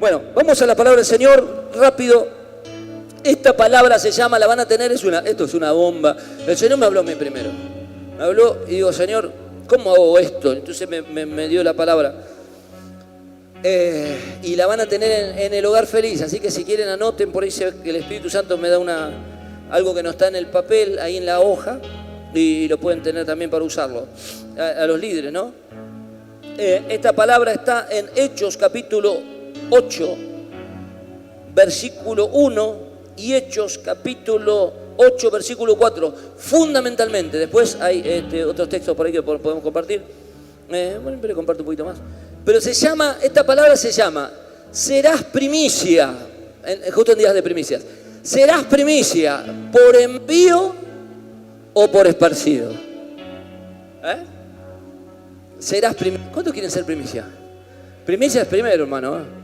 Bueno, vamos a la palabra del Señor, rápido. Esta palabra se llama, la van a tener, esto es una bomba. El Señor me habló a mí primero. Me habló y digo, Señor, ¿cómo hago esto? Entonces me dio la palabra. Y la van a tener en el hogar feliz. Así que si quieren anoten, por ahí el Espíritu Santo me da algo que no está en el papel, ahí en la hoja. Y lo pueden tener también para usarlo. A los líderes, ¿no? Esta palabra está en Hechos capítulo 8, versículo 1 y Hechos capítulo 8, versículo 4. Fundamentalmente, después hay otros textos por ahí que podemos compartir. Bueno, pero comparto un poquito más. Pero esta palabra se llama, serás primicia, justo en días de primicias. Serás primicia por envío o por esparcido. Serás primicia. ¿Cuántos quieren ser primicia? Primicia es primero, hermano.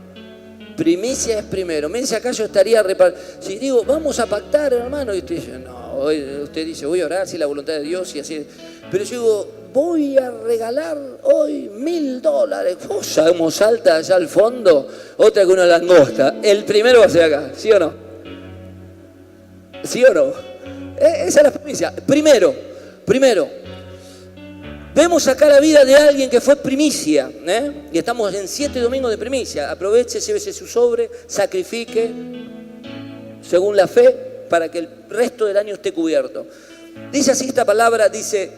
Primicia es primero. Me dice acá yo estaría si digo, vamos a pactar, hermano, y usted dice, no, usted dice, voy a orar si es la voluntad de Dios y así. Pero yo digo, voy a regalar hoy $1.000. Sabemos salta allá al fondo, otra que una langosta. El primero va a ser acá, ¿sí o no? ¿Sí o no? Esa es la primicia. Primero. Vemos acá la vida de alguien que fue primicia, y estamos en 7 domingos de primicia. Aproveche, llévese su sobre, sacrifique según la fe para que el resto del año esté cubierto. Dice así esta palabra, dice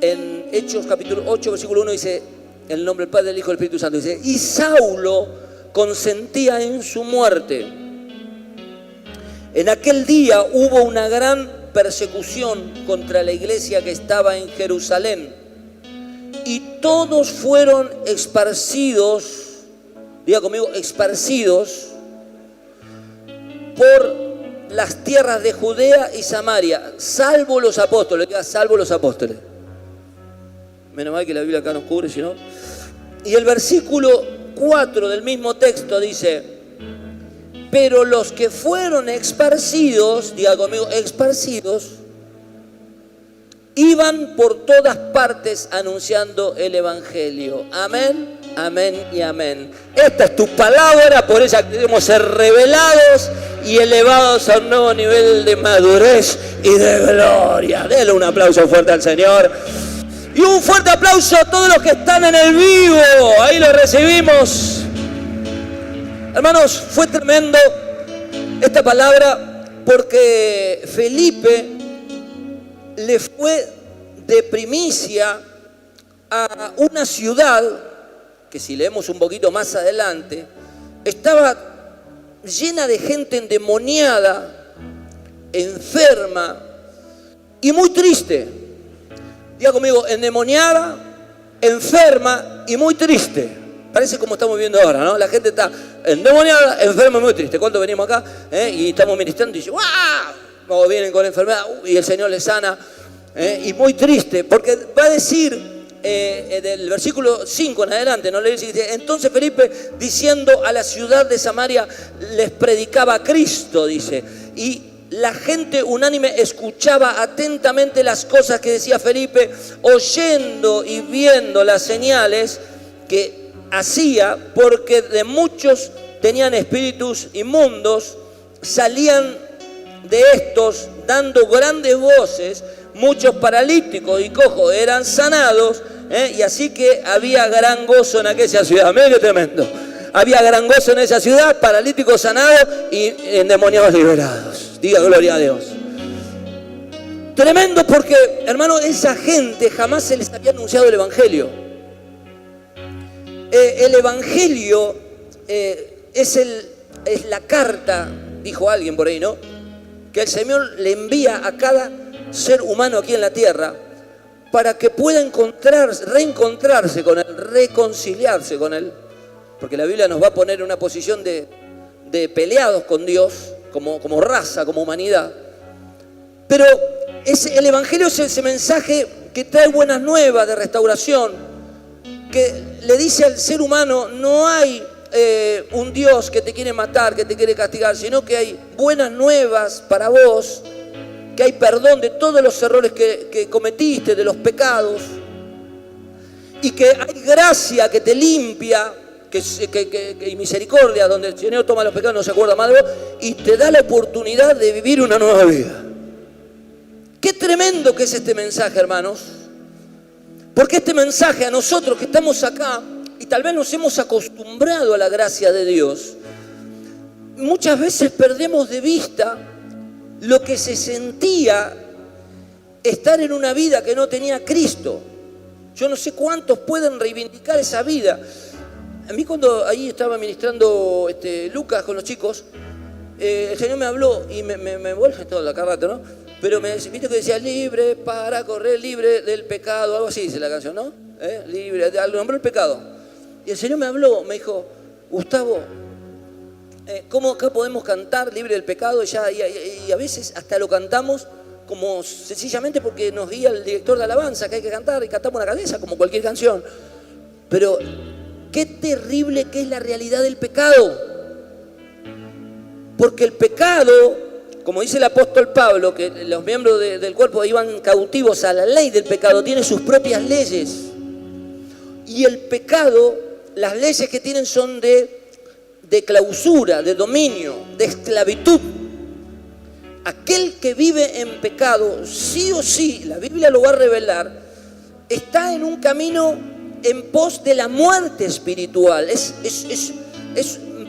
en Hechos capítulo 8, versículo 1, dice, en el nombre del Padre, del Hijo y del Espíritu Santo, dice, y Saulo consentía en su muerte. En aquel día hubo una gran persecución contra la iglesia que estaba en Jerusalén y todos fueron esparcidos, diga conmigo, esparcidos por las tierras de Judea y Samaria, salvo los apóstoles, diga, salvo los apóstoles. Menos mal que la Biblia acá nos cubre, si no. Y el versículo 4 del mismo texto dice, pero los que fueron esparcidos, diga conmigo, esparcidos, iban por todas partes anunciando el Evangelio. Amén, amén y amén. Esta es tu palabra, por ella queremos ser revelados y elevados a un nuevo nivel de madurez y de gloria. Denle un aplauso fuerte al Señor. Y un fuerte aplauso a todos los que están en el vivo. Ahí lo recibimos. Hermanos, fue tremendo esta palabra porque Felipe le fue de primicia a una ciudad que, si leemos un poquito más adelante, estaba llena de gente endemoniada, enferma y muy triste. Diga conmigo, endemoniada, enferma y muy triste. Parece como estamos viendo ahora, ¿no? La gente está endemoniada, enferma y muy triste. ¿Cuánto venimos acá? Y estamos ministrando y dicen, ¡guau! O vienen con enfermedad y el Señor les sana. Y muy triste, porque va a decir del versículo 5 en adelante, ¿no? Le dice, entonces Felipe, diciendo a la ciudad de Samaria, les predicaba a Cristo, dice. Y la gente unánime escuchaba atentamente las cosas que decía Felipe, oyendo y viendo las señales que hacía, porque de muchos tenían espíritus inmundos, salían de estos dando grandes voces, muchos paralíticos y cojos eran sanados, y así que había gran gozo en aquella ciudad. Miren qué tremendo. Había gran gozo en esa ciudad, paralíticos sanados y endemoniados liberados. Diga gloria a Dios. Tremendo porque, hermano, esa gente jamás se les había anunciado el Evangelio. El Evangelio es la carta, dijo alguien por ahí, ¿no? Que el Señor le envía a cada ser humano aquí en la tierra para que pueda reencontrarse con Él, reconciliarse con Él. Porque la Biblia nos va a poner en una posición de peleados con Dios, como raza, como humanidad. Pero el Evangelio es ese mensaje que trae buenas nuevas de restauración, que le dice al ser humano, no hay un Dios que te quiere matar, que te quiere castigar, sino que hay buenas nuevas para vos, que hay perdón de todos los errores que cometiste, de los pecados, y que hay gracia que te limpia y misericordia, donde el Señor toma los pecados, no se acuerda más de vos, y te da la oportunidad de vivir una nueva vida. Qué tremendo que es este mensaje, hermanos. Porque este mensaje a nosotros que estamos acá, y tal vez nos hemos acostumbrado a la gracia de Dios, muchas veces perdemos de vista lo que se sentía estar en una vida que no tenía Cristo. Yo no sé cuántos pueden reivindicar esa vida. A mí cuando ahí estaba ministrando Lucas con los chicos, el Señor me habló y me vuelve todo la carrata, ¿no? Pero viste que decía libre para correr, libre del pecado, algo así dice la canción, ¿no? Libre, nombró el pecado. Y el Señor me habló, me dijo, Gustavo, ¿cómo acá podemos cantar libre del pecado? Y a veces hasta lo cantamos como sencillamente porque nos guía el director de alabanza que hay que cantar y cantamos una cabeza como cualquier canción. Pero qué terrible que es la realidad del pecado. Porque el pecado, como dice el apóstol Pablo, que los miembros del cuerpo iban cautivos a la ley del pecado, tiene sus propias leyes. Y el pecado, las leyes que tienen son de clausura, de dominio, de esclavitud. Aquel que vive en pecado, sí o sí, la Biblia lo va a revelar, está en un camino en pos de la muerte espiritual.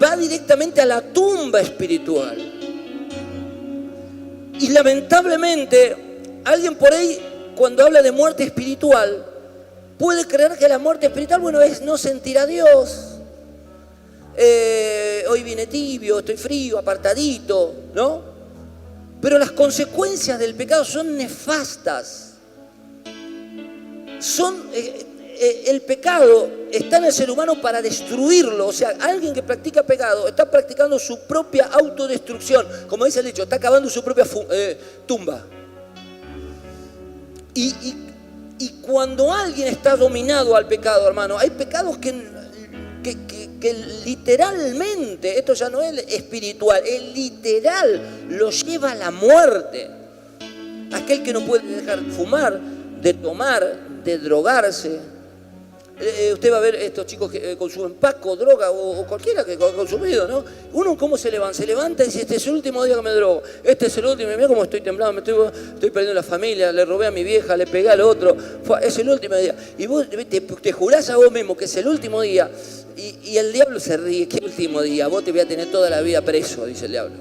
Va directamente a la tumba espiritual. Y lamentablemente, alguien por ahí, cuando habla de muerte espiritual, puede creer que la muerte espiritual, bueno, es no sentir a Dios. Hoy vine tibio, estoy frío, apartadito, ¿no? Pero las consecuencias del pecado son nefastas. El pecado está en el ser humano para destruirlo. O sea, alguien que practica pecado está practicando su propia autodestrucción. Como dice el dicho, está cavando su propia tumba. Y cuando alguien está dominado al pecado, hermano, hay pecados que literalmente, esto ya no es espiritual, es literal, lo lleva a la muerte. Aquel que no puede dejar de fumar, de tomar, de drogarse. Usted va a ver estos chicos que consumen paco, droga o cualquiera que ha consumido, ¿no? Uno, ¿cómo se levanta? Se levanta y dice, este es el último día que me drogo. Este es el último, mira cómo estoy temblando, estoy perdiendo la familia, le robé a mi vieja, le pegué al otro. Es el último día. Y vos te jurás a vos mismo que es el último día. Y el diablo se ríe, ¿qué último día? Vos te voy a tener toda la vida preso, dice el diablo.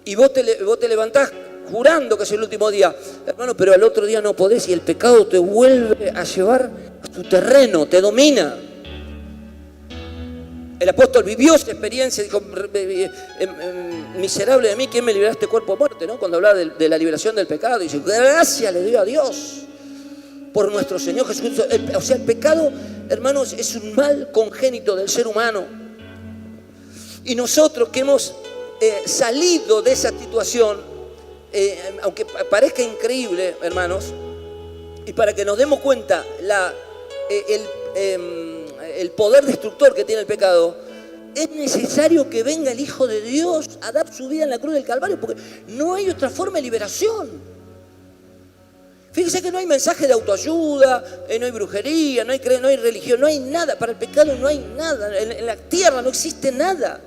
Y vos te levantás jurando que es el último día. Hermano, pero al otro día no podés y el pecado te vuelve a llevar a tu terreno, te domina. El apóstol vivió esa experiencia, dijo, miserable de mí, ¿quién me libraste cuerpo a muerte? ¿No? Cuando hablaba de la liberación del pecado, dice, gracias le dio a Dios por nuestro Señor Jesús. O sea, el pecado, hermanos, es un mal congénito del ser humano. Y nosotros que hemos salido de esa situación, aunque parezca increíble, hermanos, y para que nos demos cuenta el poder destructor que tiene el pecado, es necesario que venga el Hijo de Dios a dar su vida en la cruz del Calvario, porque no hay otra forma de liberación. Fíjese que no hay mensaje de autoayuda, no hay brujería, no hay religión, no hay nada. Para el pecado no hay nada. En la tierra no existe nada.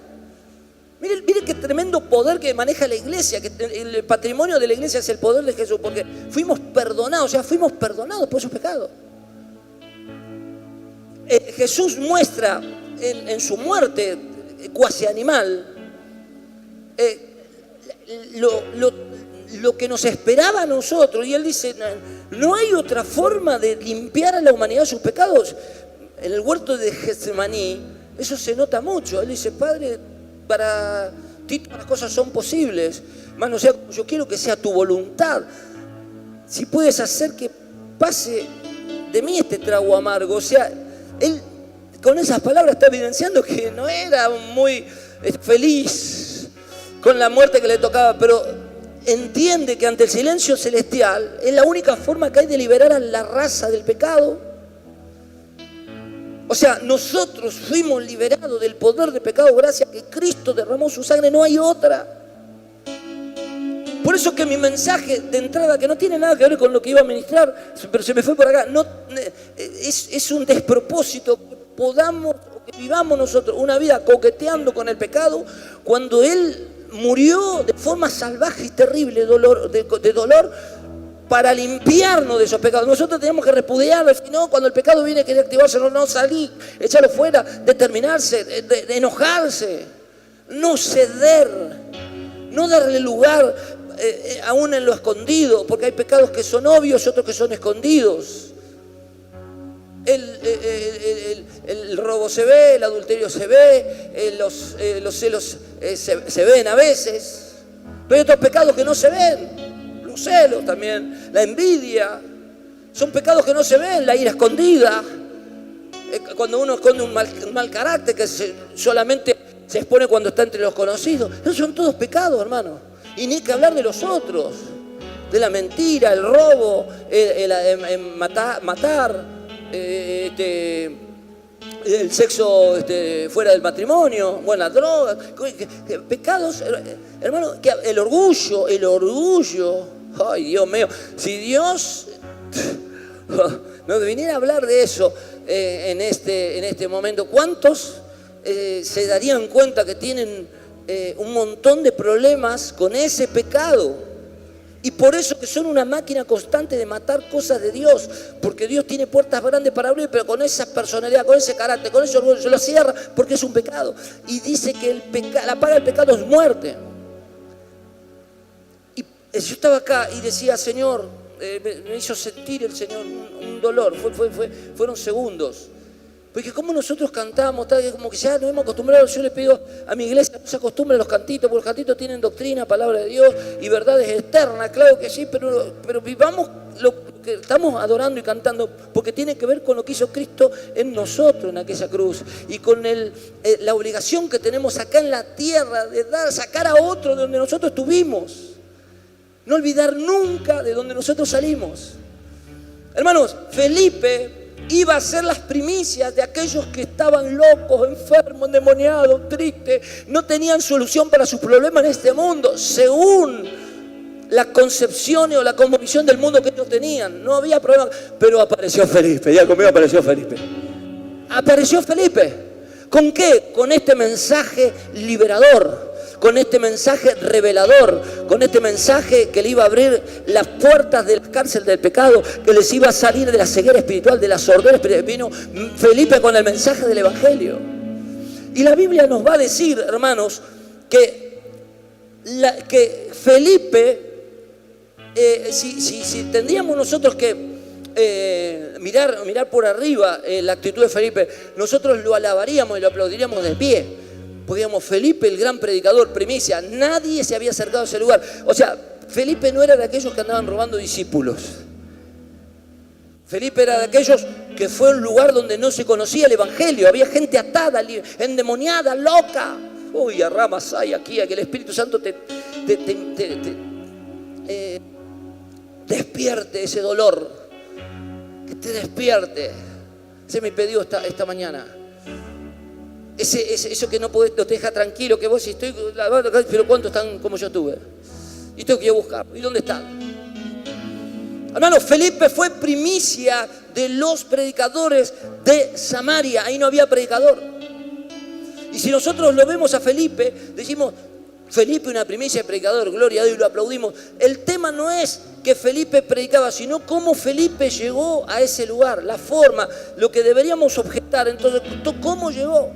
Mire qué tremendo poder que maneja la iglesia, que el patrimonio de la iglesia es el poder de Jesús, porque fuimos perdonados, fuimos perdonados por esos pecados. Jesús muestra en su muerte cuasi animal lo que nos esperaba a nosotros, y él dice, no hay otra forma de limpiar a la humanidad de sus pecados. En el huerto de Getsemaní eso se nota mucho. Él dice, Padre, para ti todas las cosas son posibles, más no sea como yo quiero, que sea tu voluntad. Si puedes hacer que pase de mí este trago amargo. O sea, él con esas palabras está evidenciando que no era muy feliz con la muerte que le tocaba, pero entiende que ante el silencio celestial es la única forma que hay de liberar a la raza del pecado. O sea, nosotros fuimos liberados del poder del pecado gracias a que Cristo derramó su sangre, no hay otra. Por eso que mi mensaje de entrada, que no tiene nada que ver con lo que iba a ministrar, pero se me fue por acá, es un despropósito. podamos, o que vivamos nosotros una vida coqueteando con el pecado, cuando Él murió de forma salvaje y terrible de dolor para limpiarnos de esos pecados. Nosotros tenemos que repudiarlo, si no, cuando el pecado viene a querer activarse, no salir, echarlo fuera, determinarse, de enojarse, no ceder, no darle lugar aún en lo escondido, porque hay pecados que son obvios y otros que son escondidos. El robo se ve, el adulterio se ve, los celos se ven a veces, pero hay otros pecados que no se ven, los celos también, la envidia, son pecados que no se ven, la ira escondida, cuando uno esconde un mal carácter que solamente se expone cuando está entre los conocidos. Esos son todos pecados, hermano, y ni que hablar de los otros, de la mentira, el robo, matar, el sexo fuera del matrimonio, bueno, la droga, pecados, hermano, el orgullo, ay Dios mío, si Dios nos viniera a hablar de eso en este momento, ¿cuántos se darían cuenta que tienen un montón de problemas con ese pecado? Y por eso que son una máquina constante de matar cosas de Dios, porque Dios tiene puertas grandes para abrir, pero con esa personalidad, con ese carácter, con ese orgullo, se lo cierra porque es un pecado. Y dice que la paga del pecado es muerte. Y yo estaba acá y decía, Señor, me hizo sentir el Señor un dolor, fueron segundos. Porque como nosotros cantamos, como que ya nos hemos acostumbrado, yo le pido a mi iglesia no se acostumbre a los cantitos, porque los cantitos tienen doctrina, palabra de Dios y verdades eternas, claro que sí, pero vivamos lo que estamos adorando y cantando, porque tiene que ver con lo que hizo Cristo en nosotros en aquella cruz, y con la obligación que tenemos acá en la tierra de sacar a otro de donde nosotros estuvimos, no olvidar nunca de donde nosotros salimos. Hermanos, Felipe iba a ser las primicias de aquellos que estaban locos, enfermos, endemoniados, tristes, no tenían solución para sus problemas en este mundo, según las concepciones o la cosmovisión del mundo que ellos tenían. No había problema, pero apareció Felipe, ya conmigo apareció Felipe. Apareció Felipe, ¿con qué? Con este mensaje liberador, con este mensaje revelador, con este mensaje que le iba a abrir las puertas de la cárcel del pecado, que les iba a salir de la ceguera espiritual, de la sordera espiritual. Vino Felipe con el mensaje del Evangelio. Y la Biblia nos va a decir, hermanos, que Felipe, si tendríamos nosotros que mirar por arriba la actitud de Felipe, nosotros lo alabaríamos y lo aplaudiríamos de pie. Podíamos, Felipe, el gran predicador, primicia, nadie se había acercado a ese lugar. O sea, Felipe no era de aquellos que andaban robando discípulos. Felipe era de aquellos que fue un lugar donde no se conocía el Evangelio. Había gente atada, endemoniada, loca. Uy, a ramas hay aquí, a que el Espíritu Santo te despierte ese dolor. Que te despierte. Ese es mi pedido esta mañana. Eso que no te deja tranquilo, que vos si estoy, pero ¿cuántos están como yo estuve? Y tengo que ir a buscar. ¿Y dónde están? Hermano, Felipe fue primicia de los predicadores de Samaria. Ahí no había predicador. Y si nosotros lo vemos a Felipe, decimos, Felipe una primicia de predicador, gloria a Dios, y lo aplaudimos. El tema no es que Felipe predicaba, sino cómo Felipe llegó a ese lugar, la forma, lo que deberíamos objetar. Entonces, ¿cómo llegó?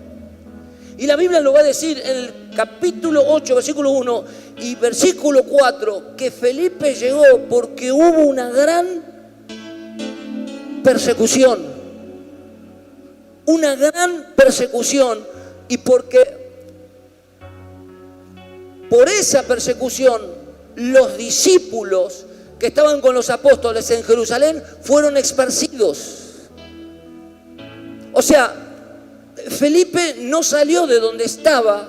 Y la Biblia lo va a decir en el capítulo 8, versículo 1 y versículo 4, que Felipe llegó porque hubo una gran persecución. Una gran persecución. Y porque por esa persecución los discípulos que estaban con los apóstoles en Jerusalén fueron esparcidos. O sea, Felipe no salió de donde estaba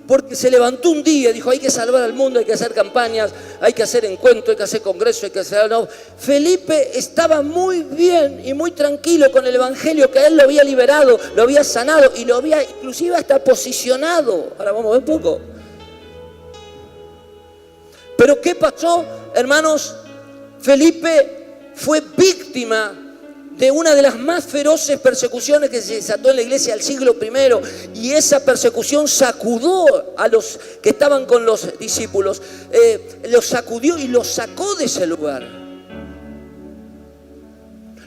porque se levantó un día y dijo, hay que salvar al mundo, hay que hacer campañas, hay que hacer encuentros, hay que hacer congresos, hay que hacer... No. Felipe estaba muy bien y muy tranquilo con el Evangelio, que él lo había liberado, lo había sanado y lo había inclusive hasta posicionado. Ahora vamos a ver un poco. Pero ¿qué pasó, hermanos? Felipe fue víctima de una de las más feroces persecuciones que se desató en la iglesia del siglo I, y esa persecución sacudió a los que estaban con los discípulos, los sacudió y los sacó de ese lugar.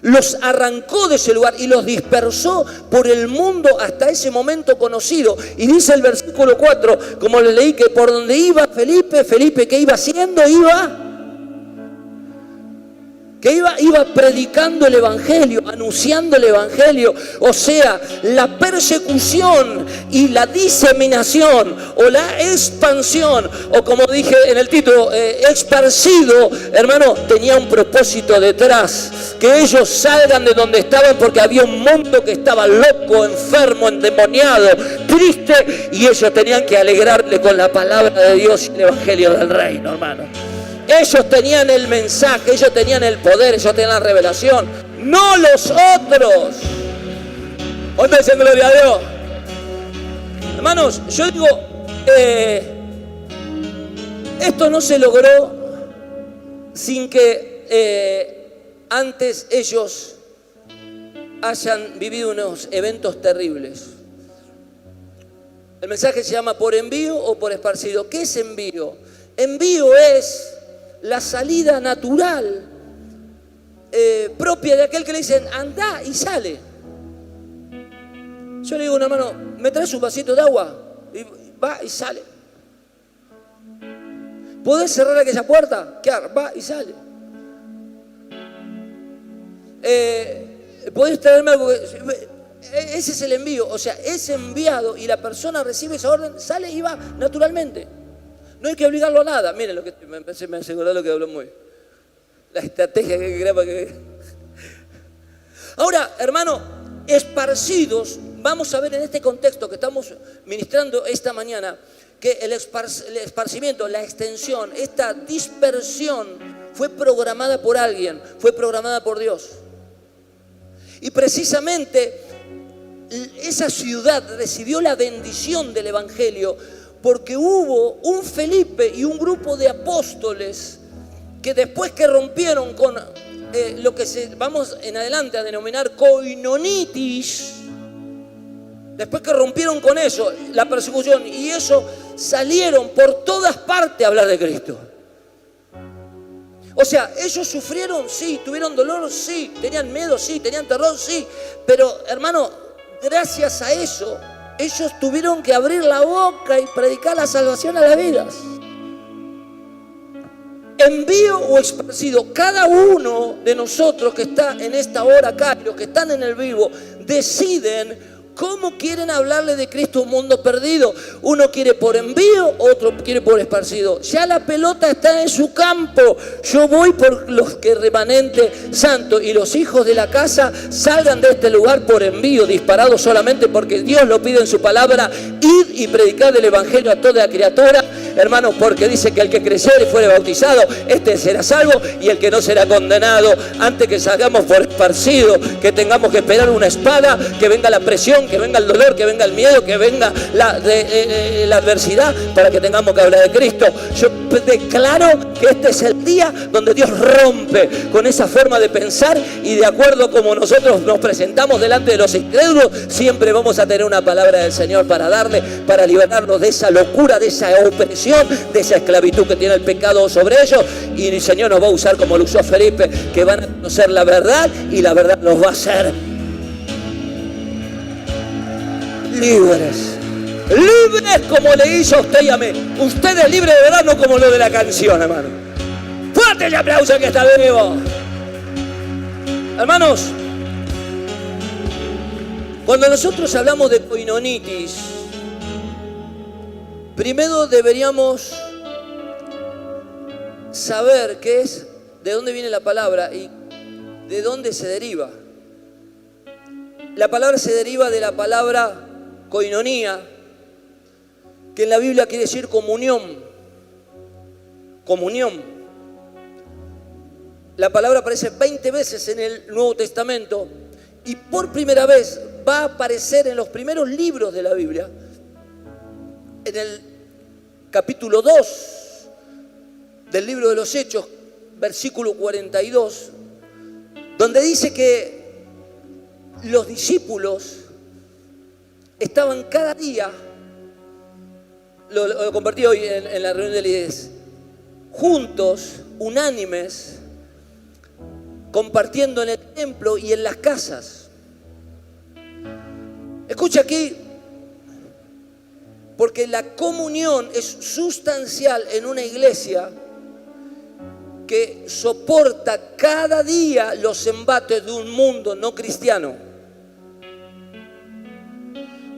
Los arrancó de ese lugar y los dispersó por el mundo hasta ese momento conocido. Y dice el versículo 4, como le leí, que por donde iba Felipe, ¿qué iba haciendo? Iba predicando el Evangelio, anunciando el Evangelio. O sea, la persecución y la diseminación o la expansión, o como dije en el título, esparcido, hermano, tenía un propósito detrás. Que ellos salgan de donde estaban, porque había un mundo que estaba loco, enfermo, endemoniado, triste, y ellos tenían que alegrarle con la palabra de Dios y el Evangelio del Reino, hermano. Ellos tenían el mensaje, ellos tenían el poder, ellos tenían la revelación, no los otros. ¿Dónde dicen gloria a Dios? Hermanos, yo digo, esto no se logró sin que antes ellos hayan vivido unos eventos terribles. El mensaje se llama por envío o por esparcido. ¿Qué es envío? Envío es la salida natural propia de aquel que le dicen anda y sale. Yo le digo a un hermano, ¿me traes un vasito de agua? Y va y sale. ¿Podés cerrar aquella puerta? ¿Qué? Va y sale. ¿Podés traerme algo? Ese es el envío. O sea, es enviado y la persona recibe esa orden, sale y va naturalmente. No hay que obligarlo a nada. Miren lo que me aseguró lo que habló muy. La estrategia que crea para que... Ahora, hermano, esparcidos, vamos a ver en este contexto que estamos ministrando esta mañana, que el esparcimiento, la extensión, esta dispersión fue programada por alguien, fue programada por Dios. Y precisamente esa ciudad recibió la bendición del Evangelio porque hubo un Felipe y un grupo de apóstoles que después que rompieron con lo que vamos en adelante a denominar koinonitis, después que rompieron con eso, la persecución y eso, salieron por todas partes a hablar de Cristo. O sea, ellos sufrieron, sí, tuvieron dolor, sí, tenían miedo, sí, tenían terror, sí, pero hermano, gracias a eso, ellos tuvieron que abrir la boca y predicar la salvación a las vidas. Envío o esparcido, cada uno de nosotros que está en esta hora acá, y los que están en el vivo, deciden cómo quieren hablarle de Cristo a un mundo perdido. Uno quiere por envío, otro quiere por esparcido. Ya la pelota está en su campo. Yo voy por los que remanente santo y los hijos de la casa salgan de este lugar por envío, disparados solamente porque Dios lo pide en su palabra. Id y predicad el evangelio a toda criatura, hermanos, porque dice que el que creyere y fuere bautizado, este será salvo, y el que no será condenado. Antes que salgamos por esparcido, que tengamos que esperar una espada, que venga la presión, que venga el dolor, que venga el miedo, que venga la adversidad, para que tengamos que hablar de Cristo. Yo declaro que este es el día donde Dios rompe con esa forma de pensar, y de acuerdo como nosotros nos presentamos delante de los incrédulos, siempre vamos a tener una palabra del Señor para darle, para liberarnos de esa locura, de esa opresión, de esa esclavitud que tiene el pecado sobre ellos. Y el Señor nos va a usar como lo usó Felipe, que van a conocer la verdad y la verdad nos va a hacer libres. Libres como le hizo a usted y a mí. Usted es libre de verdad, no como lo de la canción, hermano. Fuerte el aplauso que está vivo. Hermanos, cuando nosotros hablamos de koinonitis, primero deberíamos saber qué es, de dónde viene la palabra y de dónde se deriva. La palabra se deriva de la palabra koinonía, que en la Biblia quiere decir comunión. Comunión. La palabra aparece 20 veces en el Nuevo Testamento y por primera vez va a aparecer en los primeros libros de la Biblia, en el capítulo 2 del libro de los Hechos, versículo 42, donde dice que los discípulos estaban cada día, lo compartí hoy en la reunión de líderes, juntos, unánimes, compartiendo en el templo y en las casas. Escucha aquí, porque la comunión es sustancial en una iglesia que soporta cada día los embates de un mundo no cristiano.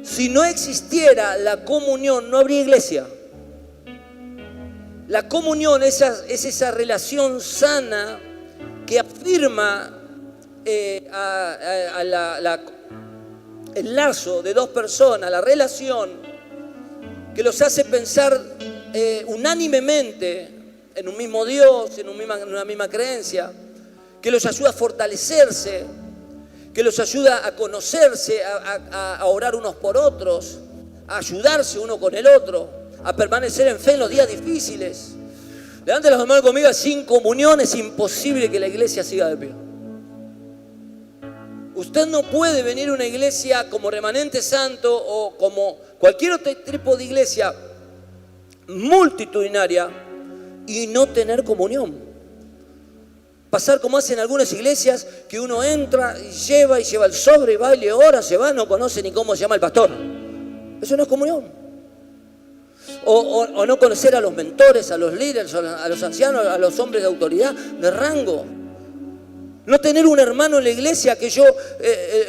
Si no existiera la comunión, no habría iglesia. La comunión es esa relación sana que afirma el lazo de dos personas, la relación que los hace pensar unánimemente en un mismo Dios, en una misma creencia, que los ayuda a fortalecerse, que los ayuda a conocerse, a orar unos por otros, a ayudarse uno con el otro, a permanecer en fe en los días difíciles. Levanten las manos conmigo, sin comunión es imposible que la iglesia siga de pie. Usted no puede venir a una iglesia como Remanente Santo o como cualquier otro tipo de iglesia multitudinaria y no tener comunión. Pasar como hacen algunas iglesias, que uno entra y lleva el sobre y va y le ora, se va, no conoce ni cómo se llama el pastor. Eso no es comunión. O no conocer a los mentores, a los líderes, a los ancianos, a los hombres de autoridad, de rango. No tener un hermano en la iglesia que yo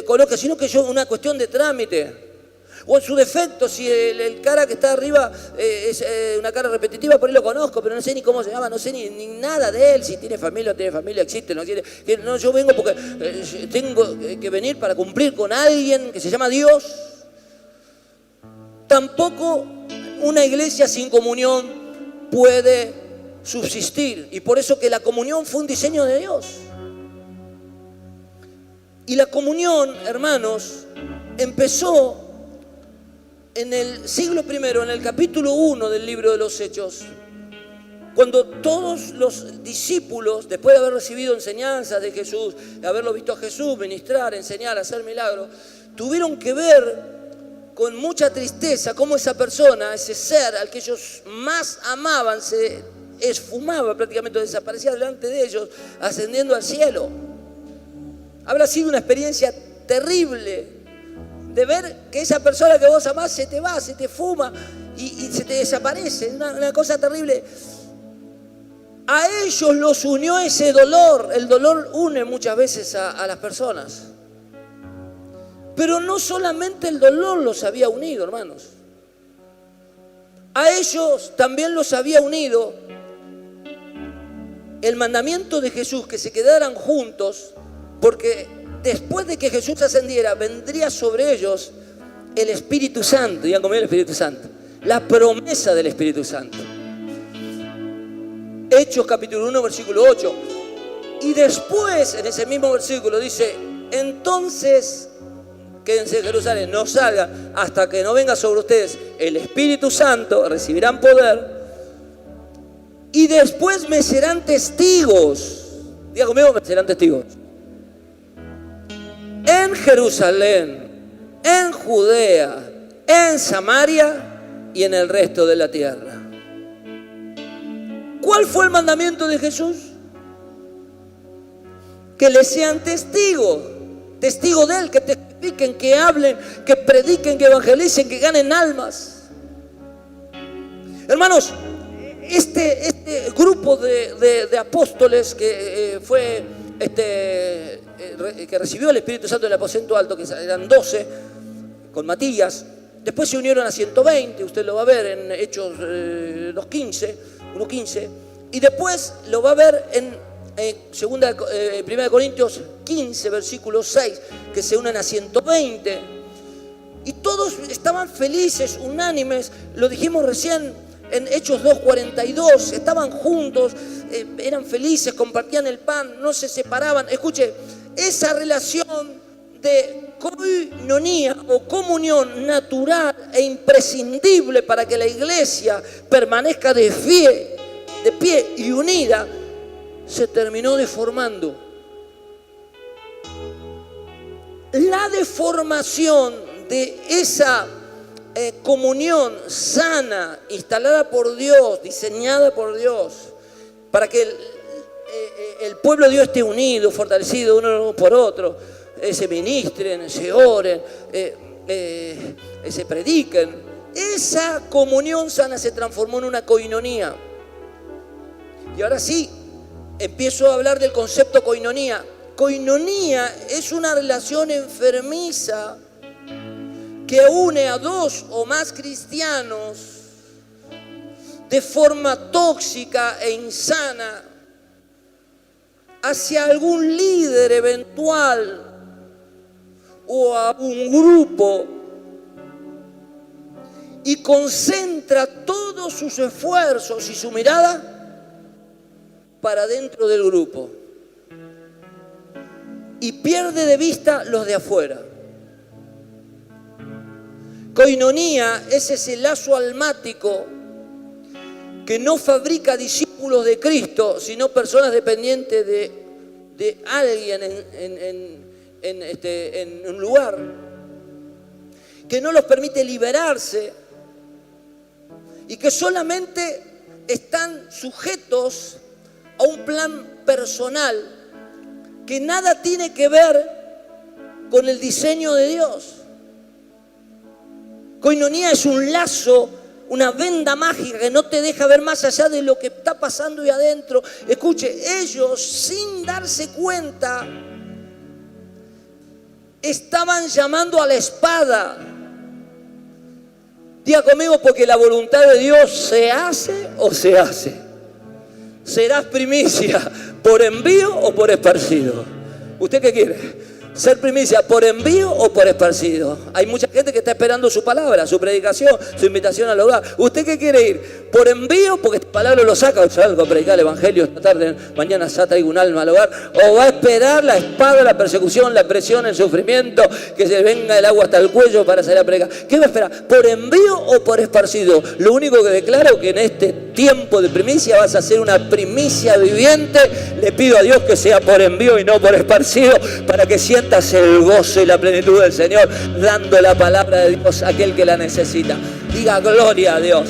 conozca, sino que una cuestión de trámite. O en su defecto, si el cara que está arriba es una cara repetitiva, por ahí lo conozco, pero no sé ni cómo se llama, no sé ni nada de él, si tiene familia o no tiene familia, existe, no tiene. No, yo vengo porque tengo que venir para cumplir con alguien que se llama Dios. Tampoco una iglesia sin comunión puede subsistir. Y por eso que la comunión fue un diseño de Dios. Y la comunión, hermanos, empezó en el siglo I, en el capítulo 1 del libro de los Hechos, cuando todos los discípulos, después de haber recibido enseñanzas de Jesús, de haberlo visto a Jesús ministrar, enseñar, hacer milagros, tuvieron que ver con mucha tristeza cómo esa persona, ese ser al que ellos más amaban, se esfumaba prácticamente, desaparecía delante de ellos, ascendiendo al cielo. Habrá sido una experiencia terrible de ver que esa persona que vos amás se te va, se te fuma y se te desaparece. Una cosa terrible. A ellos los unió ese dolor. El dolor une muchas veces a las personas. Pero no solamente el dolor los había unido, hermanos. A ellos también los había unido el mandamiento de Jesús, que se quedaran juntos, porque después de que Jesús ascendiera, vendría sobre ellos el Espíritu Santo. Digan conmigo el Espíritu Santo. La promesa del Espíritu Santo. Hechos capítulo 1, versículo 8. Y después, en ese mismo versículo, dice: entonces, quédense en Jerusalén, no salgan hasta que no venga sobre ustedes el Espíritu Santo, recibirán poder. Y después me serán testigos. Digan conmigo, me serán testigos. En Jerusalén, en Judea, en Samaria y en el resto de la tierra. ¿Cuál fue el mandamiento de Jesús? Que le sean testigos de Él, que testifiquen, que hablen, que prediquen, que evangelicen, que ganen almas. Hermanos, este grupo de apóstoles que fue que recibió el Espíritu Santo del aposento alto, que eran 12, con Matías, después se unieron a 120, usted lo va a ver en Hechos 1:15, y después lo va a ver en 1 Corintios 15, versículo 6, que se unen a 120, y todos estaban felices, unánimes, lo dijimos recién, en Hechos 2:42, estaban juntos, eran felices, compartían el pan, no se separaban. Escuche, esa relación de coinonía o comunión natural e imprescindible para que la iglesia permanezca de pie y unida, se terminó deformando. la deformación de esa comunión sana, instalada por Dios, diseñada por Dios, para que el pueblo de Dios esté unido, fortalecido uno por otro, se ministren, se oren, se prediquen. Esa comunión sana se transformó en una koinonía. Y ahora sí, empiezo a hablar del concepto koinonía. Koinonía es una relación enfermiza que une a dos o más cristianos de forma tóxica e insana hacia algún líder eventual o a un grupo, y concentra todos sus esfuerzos y su mirada para dentro del grupo y pierde de vista los de afuera. Koinonía es ese lazo almático que no fabrica discípulos de Cristo, sino personas dependientes de alguien en un lugar, que no los permite liberarse y que solamente están sujetos a un plan personal que nada tiene que ver con el diseño de Dios. Koinonía es un lazo, una venda mágica que no te deja ver más allá de lo que está pasando ahí adentro. Escuche, ellos sin darse cuenta estaban llamando a la espada. Diga conmigo, porque la voluntad de Dios se hace o se hace. ¿Serás primicia por envío o por esparcido? ¿Usted qué quiere? ¿Ser primicia por envío o por esparcido? Hay mucha gente que está esperando su palabra, su predicación, su invitación al hogar. ¿Usted qué quiere ir? ¿Por envío? Porque esta palabra lo saca. O salgo a predicar el evangelio esta tarde, mañana ya traigo un alma al hogar. ¿O va a esperar la espada, la persecución, la presión, el sufrimiento, que se venga el agua hasta el cuello para salir a predicar? ¿Qué va a esperar? ¿Por envío o por esparcido? Lo único que declaro es que en este tiempo de primicia vas a ser una primicia viviente. Le pido a Dios que sea por envío y no por esparcido, para que sientas el gozo y la plenitud del Señor, dando la palabra de Dios a aquel que la necesita. Diga gloria a Dios.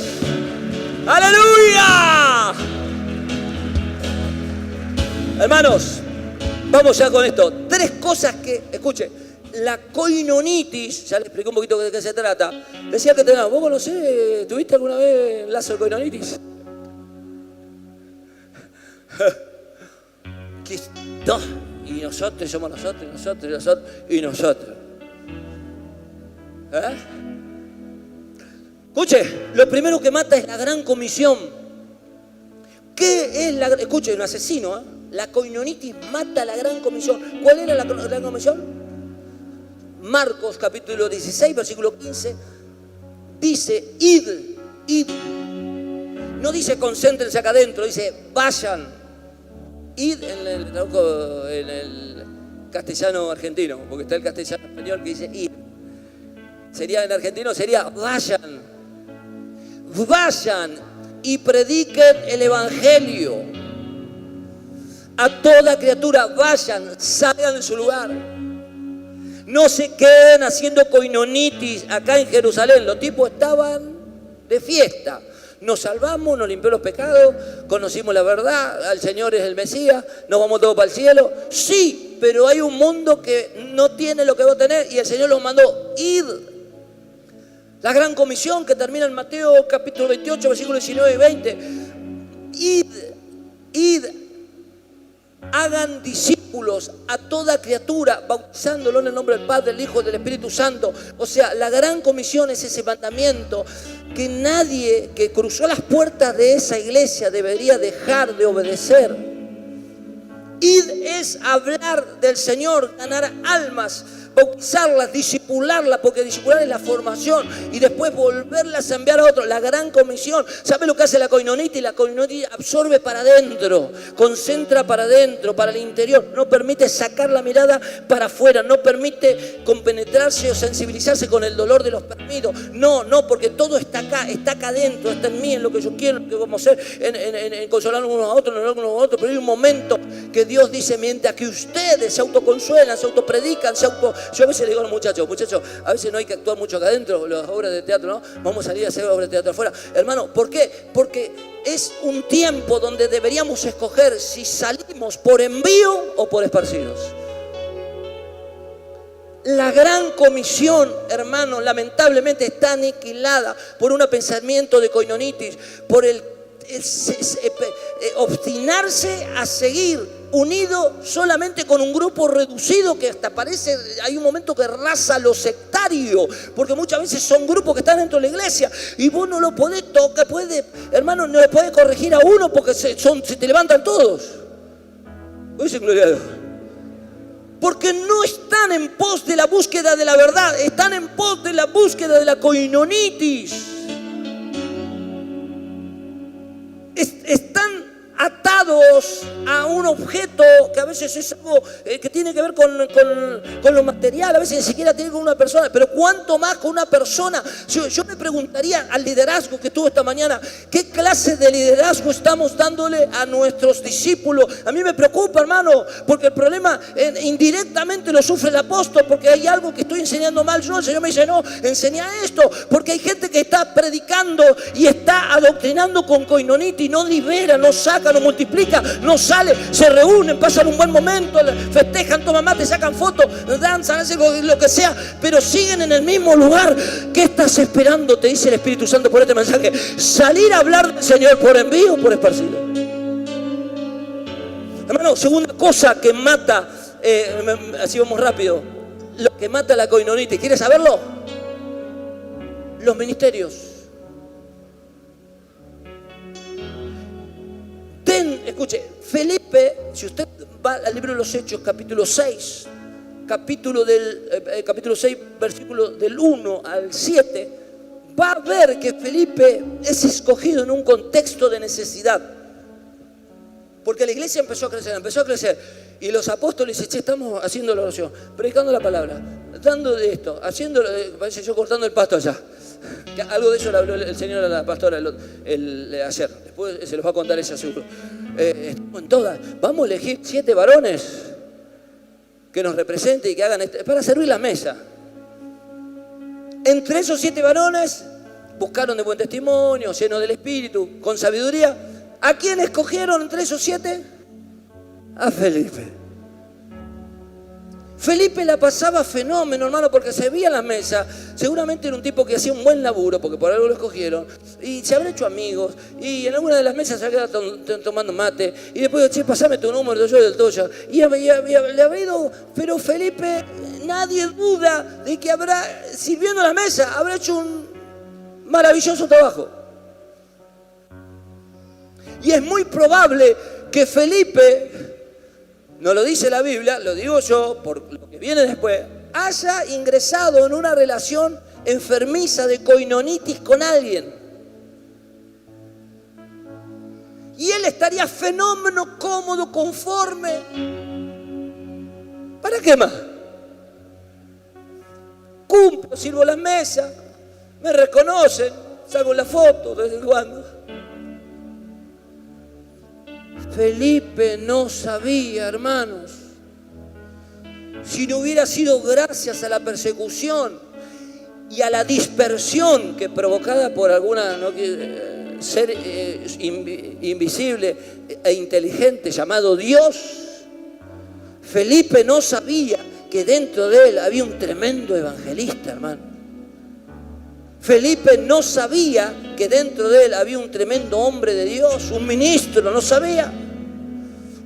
¡Aleluya! Hermanos, vamos ya con esto. 3 cosas que, escuche, la koinonitis, ya le expliqué un poquito de qué se trata. Decía que tenemos, vos conocés, ¿tuviste alguna vez lazo de koinonitis? No. Y nosotros somos nosotros, y nosotros, y nosotros, y nosotros. Escuche, lo primero que mata es la gran comisión. ¿Qué es la? Escuche, un asesino, la koinonitis mata la gran comisión. ¿Cuál era la gran comisión? Marcos capítulo 16, versículo 15, dice, id. No dice concéntrense acá adentro, dice vayan. Id en el castellano argentino, porque está el castellano español que dice id. Sería en argentino, sería vayan y prediquen el evangelio a toda criatura. Vayan, salgan de su lugar. No se queden haciendo koinonitis acá en Jerusalén. Los tipos estaban de fiesta. Nos salvamos, nos limpió los pecados, conocimos la verdad, el Señor es el Mesías, nos vamos todos para el cielo. Sí, pero hay un mundo que no tiene lo que vos tenés y el Señor los mandó. Id. La gran comisión que termina en Mateo capítulo 28, versículos 19 y 20. Id. Hagan discípulos a toda criatura, bautizándolo en el nombre del Padre, del Hijo y del Espíritu Santo. O sea, la gran comisión es ese mandamiento que nadie que cruzó las puertas de esa iglesia debería dejar de obedecer. Id es hablar del Señor, ganar almas, bautizarlas, discipularlas, porque discipular es la formación y después volverlas a enviar a otros. La gran comisión. ¿Sabe lo que hace la koinonitis? La koinonitis absorbe para adentro, concentra para adentro, para el interior. No permite sacar la mirada para afuera, no permite compenetrarse o sensibilizarse con el dolor de los perdidos. No, porque todo está acá adentro, está en mí, en lo que yo quiero, en lo que vamos a hacer, en consolar unos a otros, en unos a otros. Pero hay un momento que Dios dice, mientras que ustedes se autoconsuelan, se autopredican, se Yo a veces le digo a los muchachos, a veces no hay que actuar mucho acá adentro, las obras de teatro, ¿no? Vamos a salir a hacer obras de teatro afuera. Hermano, ¿por qué? Porque es un tiempo donde deberíamos escoger si salimos por envío o por esparcidos. La gran comisión, hermano, lamentablemente está aniquilada por un pensamiento de coinonitis, por el obstinarse a seguir unido solamente con un grupo reducido que hasta parece, hay un momento que raza lo sectario, porque muchas veces son grupos que están dentro de la iglesia y vos no lo podés tocar, hermano, no le podés corregir a uno porque se te levantan todos. Dicen gloria a Dios. Porque no están en pos de la búsqueda de la verdad, están en pos de la búsqueda de la coinonitis. Están atados a un objeto que a veces es algo que tiene que ver con lo material, a veces ni siquiera tiene que ver con una persona, pero cuánto más con una persona. Yo me preguntaría al liderazgo que tuvo esta mañana, ¿qué clase de liderazgo estamos dándole a nuestros discípulos? A mí me preocupa, hermano, porque el problema indirectamente lo sufre el apóstol, porque hay algo que estoy enseñando mal. El Señor me dice, no, enseña esto, porque hay gente que está predicando y está adoctrinando con coinonitis, no libera, no saca, no multiplica, no sale, se reúnen, pasan un buen momento, festejan, toman mate, sacan fotos, danzan, hacen lo que sea, pero siguen en el mismo lugar. ¿Qué estás esperando? Te dice el Espíritu Santo por este mensaje. Salir a hablar del Señor por envío o por esparcido. Hermano, segunda cosa que mata, así vamos rápido, lo que mata la coinonitis, ¿quieres saberlo? Los ministerios. Escuche, Felipe, si usted va al libro de los Hechos, capítulo 6, capítulo 6, versículo del 1 al 7, va a ver que Felipe es escogido en un contexto de necesidad. Porque la iglesia empezó a crecer. Y los apóstoles dicen, estamos haciendo la oración, predicando la palabra, dando de esto, haciendo, parece yo cortando el pasto allá. Algo de eso le habló el Señor a la pastora ayer. Después se los va a contar ella seguro. Estamos en todas. Vamos a elegir 7 varones que nos representen y que hagan para servir la mesa. Entre esos 7 varones buscaron de buen testimonio, llenos del Espíritu, con sabiduría. ¿A quién escogieron entre esos 7? A Felipe. Felipe la pasaba fenómeno, hermano, porque se veía en la mesa. Seguramente era un tipo que hacía un buen laburo, porque por algo lo escogieron. Y se habrá hecho amigos. Y en alguna de las mesas se había quedado tomando mate. Y después, che, pasame tu número, yo del tuyo. Y le habría ido. Pero Felipe, nadie duda de que sirviendo a la mesa, habrá hecho un maravilloso trabajo. Y es muy probable que Felipe, no lo dice la Biblia, lo digo yo, por lo que viene después, haya ingresado en una relación enfermiza de coinonitis con alguien. Y él estaría fenómeno, cómodo, conforme. ¿Para qué más? Cumplo, sirvo las mesas, me reconocen, salgo en la foto de vez en cuando. Felipe no sabía, hermanos, si no hubiera sido gracias a la persecución y a la dispersión que provocada por alguna ser invisible e inteligente llamado Dios, Felipe no sabía que dentro de él había un tremendo evangelista, hermano. Felipe no sabía que dentro de él había un tremendo hombre de Dios, un ministro, no sabía.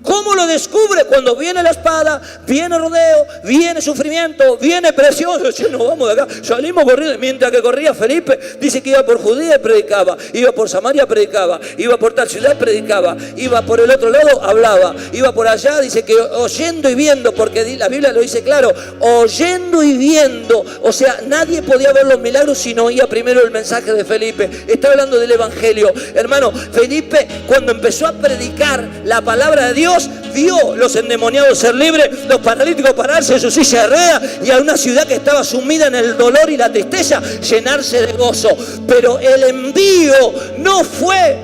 ¿Cómo lo descubre? Cuando viene la espada, viene rodeo, viene sufrimiento, viene presión. No, vamos de acá, salimos corriendo. Mientras que corría Felipe, dice que iba por Judea y predicaba, iba por Samaria, predicaba, iba por tal ciudad, predicaba, iba por el otro lado, hablaba, iba por allá, dice que oyendo y viendo, porque la Biblia lo dice claro, oyendo y viendo. O sea, nadie podía ver los milagros si no oía primero el mensaje de Felipe. Está hablando del evangelio. Hermano, Felipe, cuando empezó a predicar la palabra de Dios, vio los endemoniados ser libres, los paralíticos pararse de su silla de ruedas y a una ciudad que estaba sumida en el dolor y la tristeza llenarse de gozo. Pero el envío no fue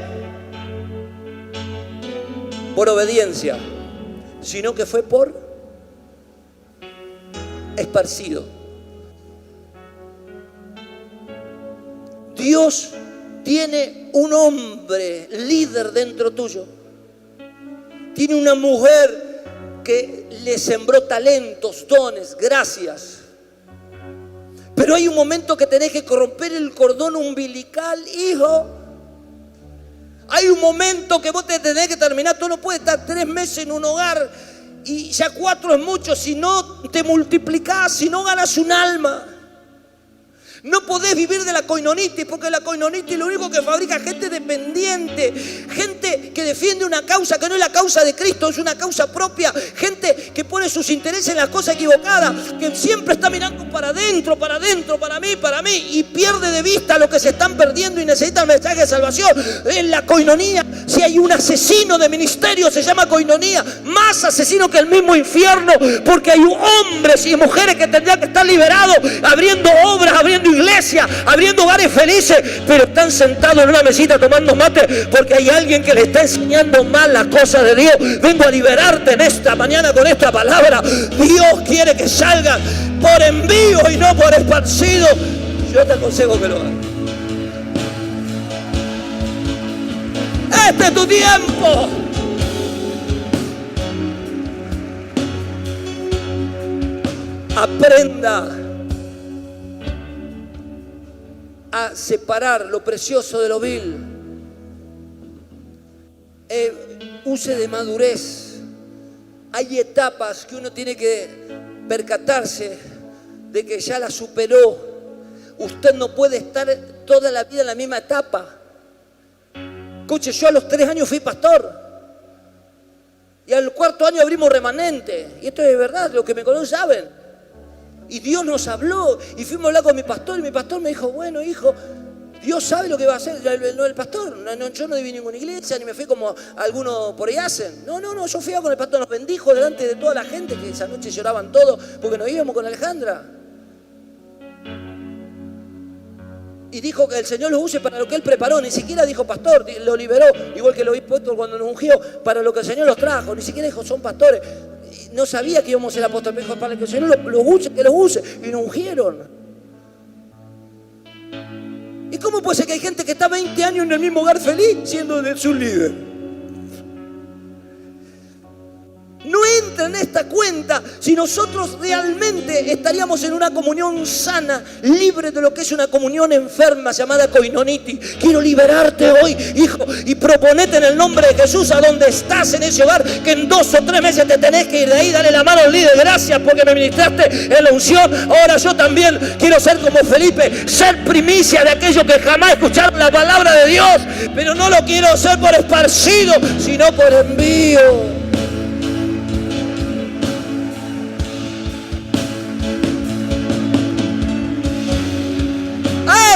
por obediencia, sino que fue por esparcido. Dios tiene un hombre líder dentro tuyo. Tiene una mujer que le sembró talentos, dones, gracias. Pero hay un momento que tenés que romper el cordón umbilical, hijo. Hay un momento que vos te tenés que terminar. Tú no puedes estar 3 meses en un hogar y ya 4 es mucho. Si no te multiplicás, si no ganas un alma. No podés vivir de la coinonitis, porque la coinonitis lo único que fabrica es gente dependiente, gente que defiende una causa que no es la causa de Cristo, es una causa propia, gente que pone sus intereses en las cosas equivocadas, que siempre está mirando para adentro, para mí, y pierde de vista lo que se están perdiendo y necesita el mensaje de salvación. En la coinonía, si hay un asesino de ministerio, se llama coinonía, más asesino que el mismo infierno, porque hay hombres y mujeres que tendrían que estar liberados, abriendo obras, abriendo iglesia, abriendo hogares felices, pero están sentados en una mesita tomando mate porque hay alguien que le está enseñando mal las cosas de Dios. Vengo a liberarte en esta mañana con esta palabra. Dios quiere que salgas por envío y no por esparcido. Yo te aconsejo que lo hagas. Este es tu tiempo. Aprenda a separar lo precioso de lo vil. Use de madurez. Hay etapas que uno tiene que percatarse de que ya la superó. Usted no puede estar toda la vida en la misma etapa. Escuche, yo a los 3 años fui pastor y al 4º año abrimos remanente, y esto es verdad, los que me conocen saben. Y Dios nos habló y fuimos a hablar con mi pastor y mi pastor me dijo, bueno, hijo, Dios sabe lo que va a hacer. No, el pastor, yo no viví ninguna iglesia ni me fui como algunos por ahí hacen. No, yo fui a con el pastor, nos bendijo delante de toda la gente, que esa noche lloraban todos porque nos íbamos con Alejandra. Y dijo que el Señor lo use para lo que Él preparó. Ni siquiera dijo pastor, lo liberó, igual que lo obispo cuando nos ungió, para lo que el Señor los trajo. Ni siquiera dijo son pastores. No sabía que íbamos a ser apóstoles, me dijo para que el Señor los use, que los use. Y nos ungieron. ¿Y cómo puede ser que hay gente que está 20 años en el mismo hogar feliz siendo su líder? No entra en esta cuenta si nosotros realmente estaríamos en una comunión sana, libre de lo que es una comunión enferma llamada coinonitis. Quiero liberarte hoy, hijo, y proponete en el nombre de Jesús a donde estás en ese hogar, que en 2 o 3 meses te tenés que ir de ahí. Dale la mano al líder, gracias porque me ministraste en la unción. Ahora yo también quiero ser como Felipe, ser primicia de aquellos que jamás escucharon la palabra de Dios, pero no lo quiero ser por esparcido, sino por envío.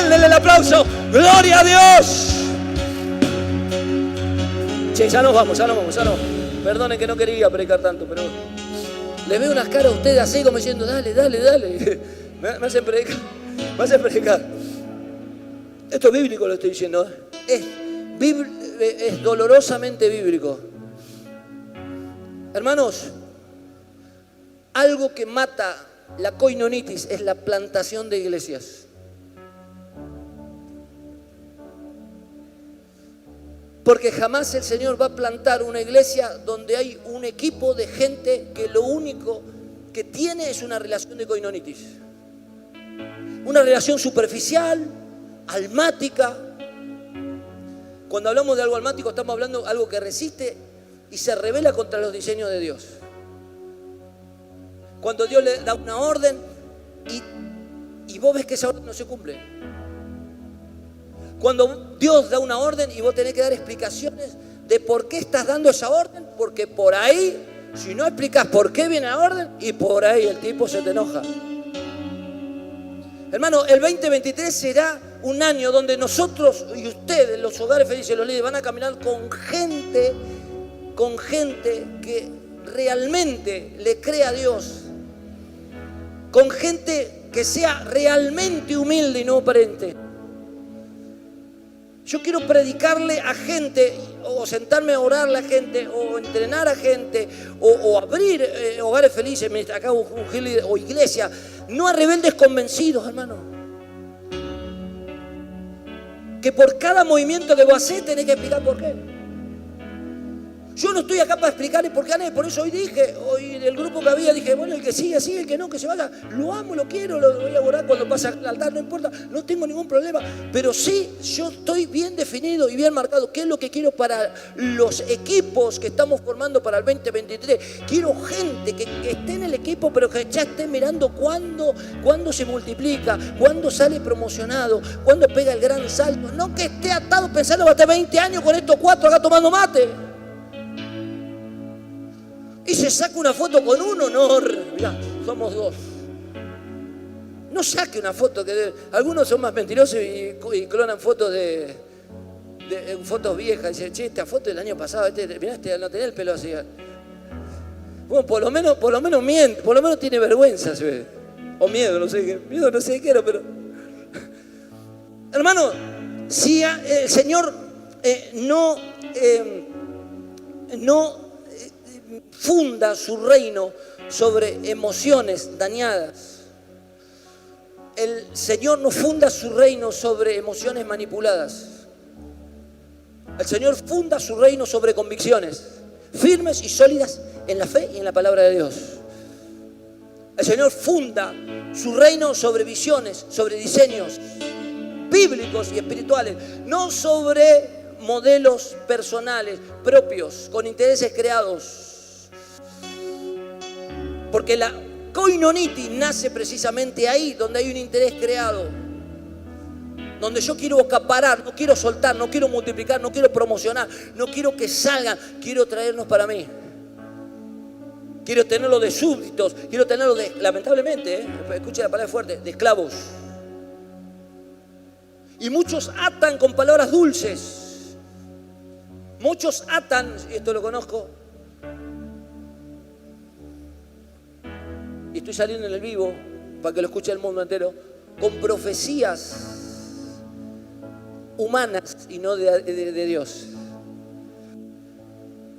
Denle el aplauso, gloria a Dios. Che, ya nos vamos. Perdonen que no quería predicar tanto, pero les veo unas caras a ustedes así como diciendo, dale. Me hacen predicar. Esto es bíblico, lo estoy diciendo. Es dolorosamente bíblico. Hermanos, algo que mata la coinonitis es la plantación de iglesias. Porque jamás el Señor va a plantar una iglesia donde hay un equipo de gente que lo único que tiene es una relación de coinonitis. Una relación superficial, almática. Cuando hablamos de algo almático estamos hablando de algo que resiste y se rebela contra los diseños de Dios. Cuando Dios le da una orden y vos ves que esa orden no se cumple. Cuando Dios da una orden y vos tenés que dar explicaciones de por qué estás dando esa orden, porque por ahí, si no explicas por qué viene la orden, y por ahí el tipo se te enoja. Hermano, el 2023 será un año donde nosotros y ustedes, los hogares felices, los líderes, van a caminar con gente que realmente le crea a Dios, con gente que sea realmente humilde y no aparente. Yo quiero predicarle a gente, o sentarme a orarle a gente, o entrenar a gente, o abrir hogares felices, acá o iglesia, no a rebeldes convencidos, hermano. Que por cada movimiento que vos hacés tenés que explicar por qué. Yo no estoy acá para explicarle por qué a nadie, por eso hoy del grupo que había, dije, bueno, el que sigue, sigue, el que no, que se vaya. Lo amo, lo quiero, lo voy a orar cuando pase al altar, no importa, no tengo ningún problema. Pero sí, yo estoy bien definido y bien marcado qué es lo que quiero para los equipos que estamos formando para el 2023. Quiero gente que esté en el equipo, pero que ya esté mirando cuándo se multiplica, cuándo sale promocionado, cuándo pega el gran salto. No que esté atado pensando hasta 20 años con estos 4 acá tomando mate. Y se saca una foto con un honor. Mirá, somos 2. No saque una foto algunos son más mentirosos y clonan fotos de fotos viejas. Dicen, che, esta foto del año pasado, mirá, no tenía el pelo así. Bueno, por lo menos miente, por lo menos tiene vergüenza, se ve. O miedo, no sé qué era, pero. Hermano, si el Señor no funda su reino sobre emociones dañadas. El Señor no funda su reino sobre emociones manipuladas. El Señor funda su reino sobre convicciones firmes y sólidas en la fe y en la palabra de Dios. El Señor funda su reino sobre visiones, sobre diseños bíblicos y espirituales, no sobre modelos personales, propios, con intereses creados. Porque la koinonitis nace precisamente ahí, donde hay un interés creado. Donde yo quiero acaparar, no quiero soltar, no quiero multiplicar, no quiero promocionar, no quiero que salgan, quiero traernos para mí. Quiero tenerlo de súbditos, quiero tenerlo de, lamentablemente, escuche la palabra fuerte, de esclavos. Y muchos atan con palabras dulces. Muchos atan, y esto lo conozco, y estoy saliendo en el vivo para que lo escuche el mundo entero, con profecías humanas y no de Dios.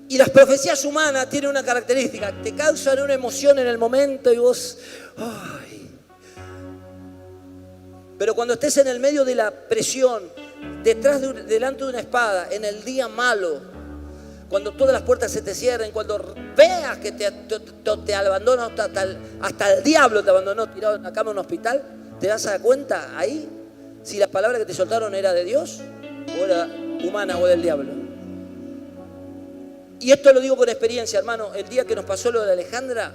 Y las profecías humanas tienen una característica, te causan una emoción en el momento y vos, ay. Pero cuando estés en el medio de la presión, delante de una espada, en el día malo, cuando todas las puertas se te cierren, cuando veas que te abandonó, hasta el diablo te abandonó tirado en la cama en un hospital, te das a dar cuenta ahí si la palabra que te soltaron era de Dios o era humana o del diablo. Y esto lo digo con experiencia, hermano. El día que nos pasó lo de Alejandra,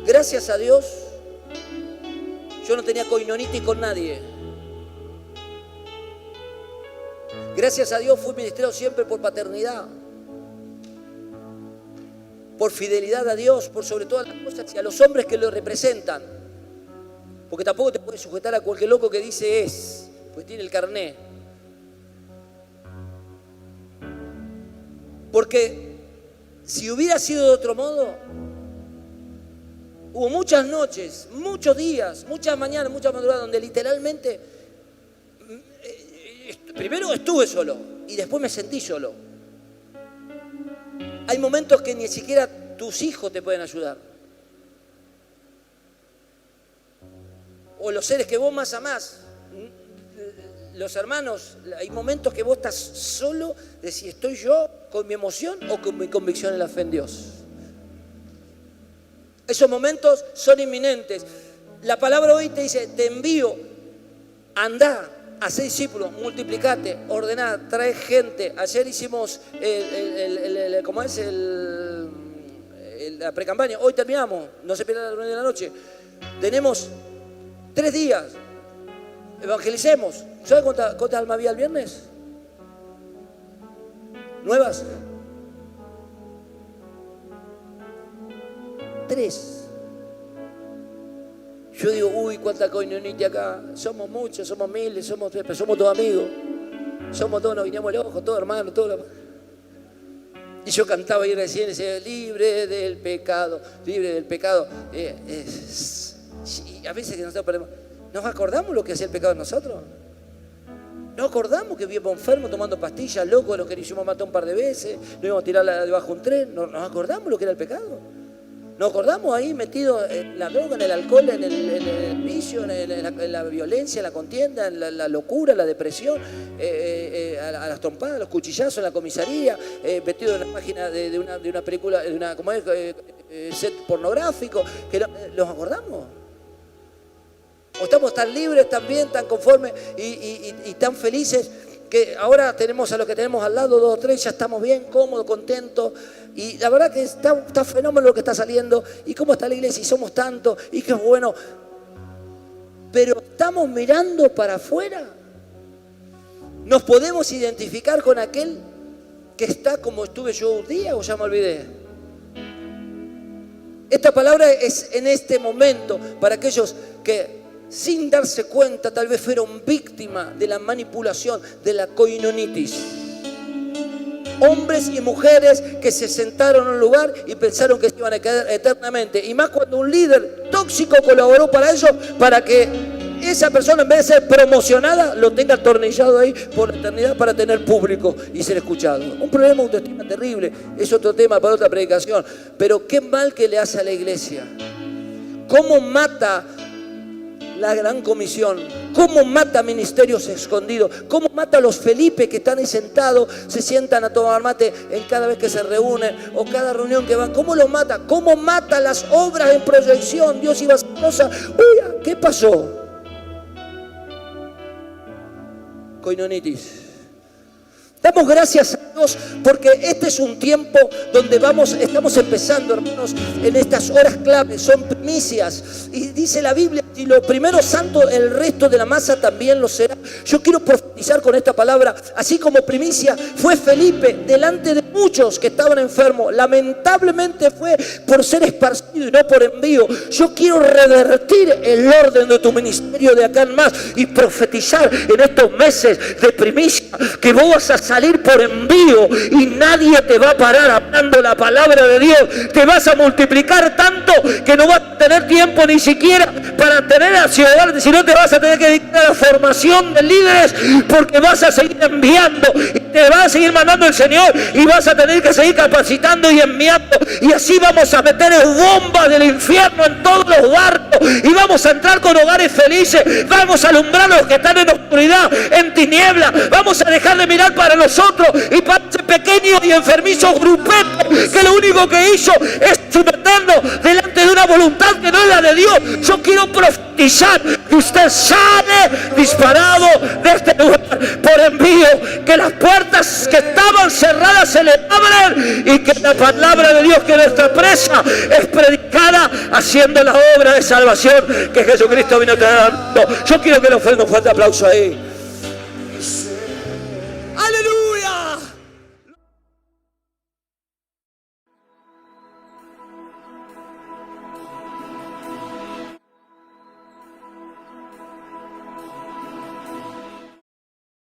gracias a Dios, yo no tenía koinonitis con nadie. Gracias a Dios fui ministrado siempre por paternidad, por fidelidad a Dios, por sobre todas las cosas y a los hombres que lo representan. Porque tampoco te puedes sujetar a cualquier loco que dice pues tiene el carné. Porque si hubiera sido de otro modo, hubo muchas noches, muchos días, muchas mañanas, muchas madrugadas donde literalmente primero estuve solo y después me sentí solo. Hay momentos que ni siquiera tus hijos te pueden ayudar. O los seres que vos más amás, los hermanos, hay momentos que vos estás solo de si estoy yo con mi emoción o con mi convicción en la fe en Dios. Esos momentos son inminentes. La palabra hoy te dice, te envío, andá, hacé discípulos, multiplicate, ordená, trae gente. Ayer hicimos la precampaña, hoy terminamos, no se pierda la reunión de la noche. Tenemos 3 días, evangelicemos. ¿Sabes cuántas almas había el viernes? ¿Nuevas? 3. Yo digo, uy, cuánta koinonitis acá. Somos muchos, somos miles, somos todos amigos. Somos todos, nos guiñamos el ojo, todos hermanos, todos. Y yo cantaba ahí recién, decía, libre del pecado, libre del pecado. Y a veces que nosotros perdemos, ¿nos acordamos lo que hacía el pecado en nosotros? No acordamos que vivíamos enfermos tomando pastillas, locos, los que le hicimos matar un par de veces, nos íbamos a tirar debajo de un tren. No nos acordamos lo que era el pecado. Nos acordamos ahí metidos en la droga, en el alcohol, en el vicio, en la violencia, en la contienda, en la locura, la depresión, a las trompadas, a los cuchillazos en la comisaría, metidos en la página de una película, ¿cómo es? Set pornográfico. ¿Los acordamos? O estamos tan libres, tan bien, tan conformes y tan felices que ahora tenemos a los que tenemos al lado, 2 o 3, ya estamos bien, cómodos, contentos. Y la verdad que está fenómeno lo que está saliendo. Y cómo está la iglesia y somos tantos y qué bueno. Pero estamos mirando para afuera. Nos podemos identificar con aquel que está como estuve yo un día o ya me olvidé. Esta palabra es en este momento para aquellos que sin darse cuenta tal vez fueron víctimas de la manipulación, de la coinonitis. Hombres y mujeres que se sentaron en un lugar y pensaron que se iban a quedar eternamente. Y más cuando un líder tóxico colaboró para ello, para que esa persona en vez de ser promocionada, lo tenga atornillado ahí por la eternidad para tener público y ser escuchado. Un problema de autoestima terrible, es otro tema para otra predicación. Pero qué mal que le hace a la iglesia. Cómo mata la gran comisión, cómo mata ministerios escondidos, cómo mata a los Felipe que están ahí sentados, se sientan a tomar mate en cada vez que se reúnen o cada reunión que van, cómo mata las obras en proyección. Dios iba a hacer cosas. Uy, ¿qué pasó? Coinonitis. Damos gracias a Dios porque este es un tiempo donde estamos empezando, hermanos, en estas horas claves, son primicias. Y dice la Biblia, si lo primero santo, el resto de la masa también lo será. Yo quiero profetizar con esta palabra, así como primicia fue Felipe delante de muchos que estaban enfermos. Lamentablemente fue por ser esparcido y no por envío. Yo quiero revertir el orden de tu ministerio de acá en más y profetizar en estos meses de primicia que vos vas a salir por envío y nadie te va a parar hablando la palabra de Dios. Te vas a multiplicar tanto que no vas a tener tiempo ni siquiera para tener a ciudadanos, sino te vas a tener que dedicar a la formación de líderes porque vas a seguir enviando y te va a seguir mandando el Señor y vas a tener que seguir capacitando y enviando y así vamos a meter bombas del infierno en todos los barrios y vamos a entrar con hogares felices, vamos a alumbrar a los que están en oscuridad, en tiniebla, vamos a dejar de mirar para nosotros y para ese pequeño y enfermizo grupeto que lo único que hizo es someternos delante de una voluntad que no es la de Dios. Yo quiero profetizar que usted sale disparado de este lugar por envío, que las puertas que estaban cerradas se le abren y que la palabra de Dios que nuestra presa es predicada haciendo la obra de salvación que Jesucristo vino a traer. Yo quiero que le ofrenda un fuerte aplauso ahí.